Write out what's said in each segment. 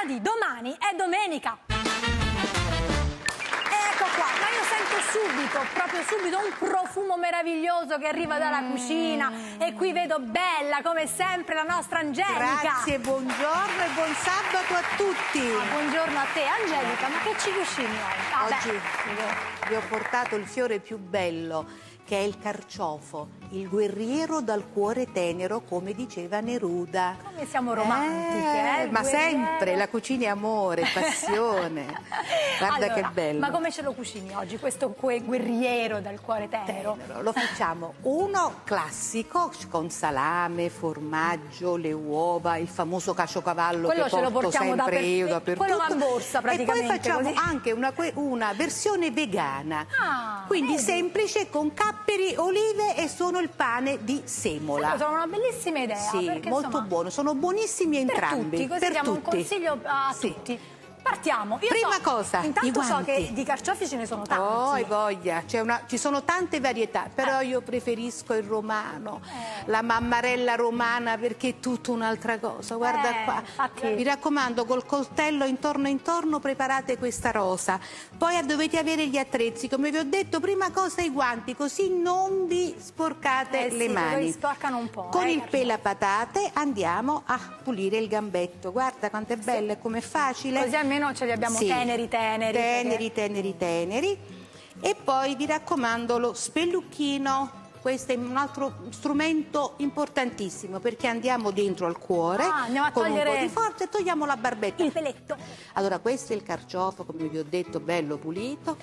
di Domani è domenica. Ecco qua, ma io sento subito, proprio subito, un profumo meraviglioso che arriva dalla cucina e qui vedo bella, come sempre, la nostra Angelica. Grazie, buongiorno e buon sabato a tutti. Buongiorno a te, Angelica, ma che ci cucini oggi? Oggi vi ho portato il fiore più bello, che è il carciofo, il guerriero dal cuore tenero, come diceva Neruda. Come siamo romantiche, ma sempre, la cucina è amore, passione. Guarda allora, che bello. Ma come ce lo cucini oggi, questo guerriero dal cuore tenero? Lo facciamo uno classico, con salame, formaggio, le uova, il famoso caciocavallo quello che ce lo porto portiamo sempre io dappertutto. Quello va in borsa praticamente. E poi facciamo così. anche una versione vegana, quindi vedi? semplice, con capperi, olive e sono il pane di semola. Sono una bellissima idea. Sì, perché, molto insomma, buono, sono buonissimi entrambi. Tutti, così per diamo tutti. un consiglio a tutti. Partiamo. Prima cosa, intanto i so guanti. che di carciofi ce ne sono tanti. Oh, hai voglia, ci sono tante varietà, però io preferisco il romano, la mammarella romana, perché è tutta un'altra cosa. Guarda qua, infatti. mi raccomando, col coltello intorno preparate questa rosa. Poi dovete avere gli attrezzi, come vi ho detto, prima cosa i guanti, così non vi sporcate le mani. Sporcano un po'. Con il pelapatate andiamo a pulire il gambetto. Guarda quanto è bello e com'è facile. Così almeno ce li abbiamo teneri. Teneri. E poi vi raccomando lo spellucchino. Questo è un altro strumento importantissimo, perché andiamo dentro al cuore andiamo a con togliere un po' di forza e togliamo la barbetta. il peletto. Allora, questo è il carciofo, come vi ho detto, bello pulito.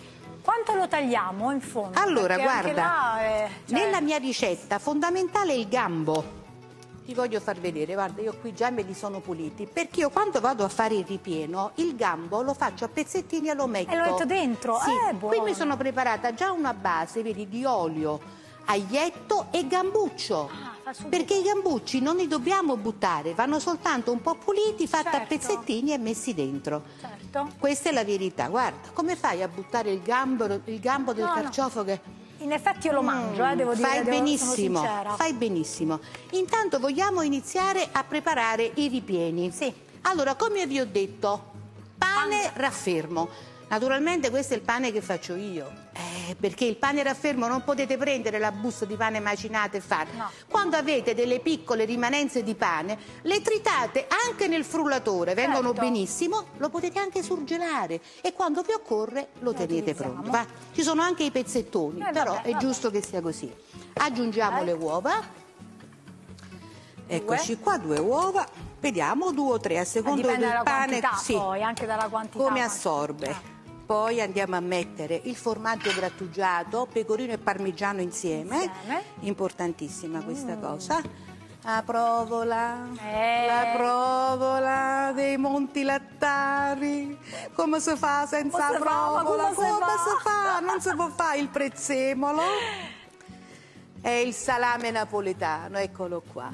Quanto lo tagliamo in fondo? Allora, perché anche guarda, là, nella mia ricetta fondamentale è il gambo. Ti voglio far vedere, guarda, io qui già me li sono puliti, perché io quando vado a fare il ripieno, il gambo lo faccio a pezzettini e lo metto. E lo metto dentro? Sì, Buono. qui mi sono preparata già una base, vedi, di olio, aglietto e gambuccio. Perché i gambucci non li dobbiamo buttare, vanno soltanto un po' puliti, fatti a pezzettini e messi dentro. Certo. Questa è la verità, guarda, come fai a buttare il gambo del carciofo che... In effetti io lo mangio, devo dire, Fai benissimo, sono sincera. fai benissimo. Intanto vogliamo iniziare a preparare i ripieni. Sì. Allora, come vi ho detto, pane raffermo. Naturalmente questo è il pane che faccio io, perché il pane raffermo non potete prendere la busta di pane macinato e fare. No. Quando avete delle piccole rimanenze di pane, le tritate anche nel frullatore, vengono benissimo, lo potete anche surgelare e quando vi occorre lo tenete pronto. Va? Ci sono anche i pezzettoni, però è giusto che sia così. Aggiungiamo le uova. Eccoci qua, 2 uova. Vediamo, 2 o 3 a seconda Dipende del dalla pane, quantità, poi, anche dalla quantità. come assorbe. Poi andiamo a mettere il formaggio grattugiato, pecorino e parmigiano insieme. Importantissima questa cosa. La provola, la provola dei Monti Lattari. Come si fa senza provola? Come si fa? Non si può fare il prezzemolo. È il salame napoletano, eccolo qua,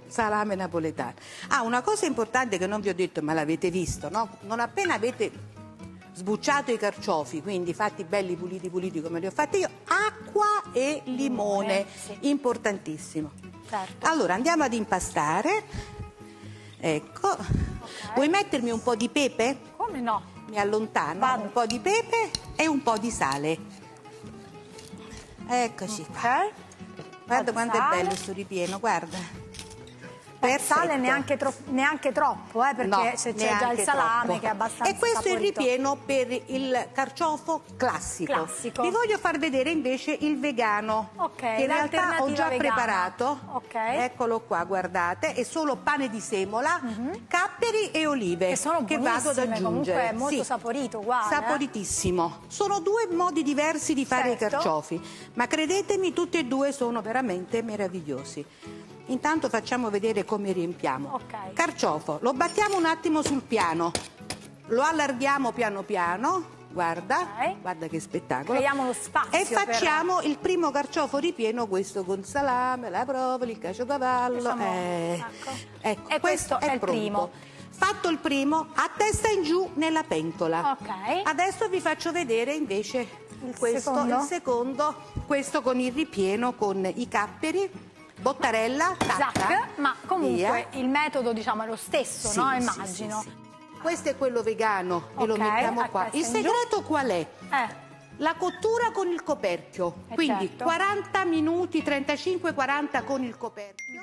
salame napoletano. Una cosa importante che non vi ho detto, ma l'avete visto, no? Non appena avete sbucciato i carciofi, quindi fatti belli puliti come li ho fatti io, acqua e limone, importantissimo. Certo. Allora andiamo ad impastare. Ecco, vuoi mettermi un po' di pepe? Come no? Mi allontano. Un po' di pepe e un po' di sale. Eccoci qua. Guarda quanto è bello questo ripieno, guarda. Sale neanche troppo, perché no, se c'è già il salame troppo, che è abbastanza E questo saporito. è il ripieno per il carciofo classico. Vi voglio far vedere invece il vegano, che in realtà ho già preparato. Eccolo qua, guardate, è solo pane di semola, capperi e olive che vado ad aggiungere. Comunque è molto saporito, uguale. Saporitissimo. Sono 2 modi diversi di fare i carciofi, ma credetemi, tutti e 2 sono veramente meravigliosi. Intanto facciamo vedere come riempiamo. Carciofo, lo battiamo un attimo sul piano, lo allarghiamo piano piano, guarda che spettacolo. Creiamo lo spazio. E facciamo il primo carciofo ripieno, questo con salame, la provola, il caciocavallo. Ecco, e questo è il primo. Fatto il primo, a testa in giù nella pentola. Adesso vi faccio vedere invece il secondo, questo con il ripieno, con i capperi, bottarella, ma comunque il metodo, diciamo, è lo stesso, no? Immagino. Questo è quello vegano e lo mettiamo qua. Il segreto qual è? La cottura con il coperchio, quindi certo. 40 minuti, 35-40 con il coperchio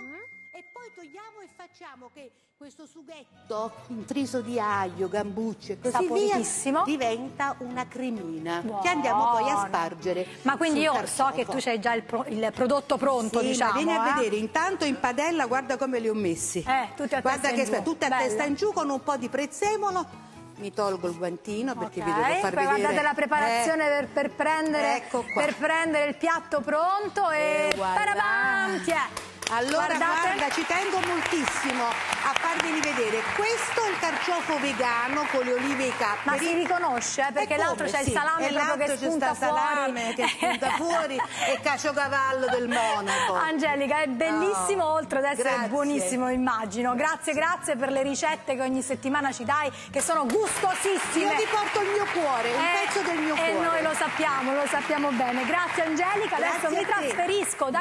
e poi togliamo e facciamo che questo sughetto intriso di aglio, gambucce e così via diventa una cremina che andiamo poi a spargere. Ma quindi io so che tu c'hai già il prodotto pronto, diciamo. Ma vieni a vedere, intanto in padella guarda come li ho messi. Tutti a guarda testa in giù. Tutte a testa in giù con un po' di prezzemolo. Mi tolgo il guantino perché vi devo far poi vedere. Guardate la preparazione per prendere il piatto pronto e paravanti. Allora guarda, ci tengo moltissimo a farveli vedere. Questo è il carciofo vegano con le olive e i capperi. Ma si riconosce perché l'altro c'è il salame proprio che spunta fuori. Salame che spunta fuori e caciocavallo del Monaco. Angelica, è bellissimo oltre ad essere buonissimo, immagino. Grazie per le ricette che ogni settimana ci dai, che sono gustosissime. Io ti porto il mio cuore, un pezzo del mio cuore. E noi lo sappiamo bene. Grazie Angelica, adesso mi trasferisco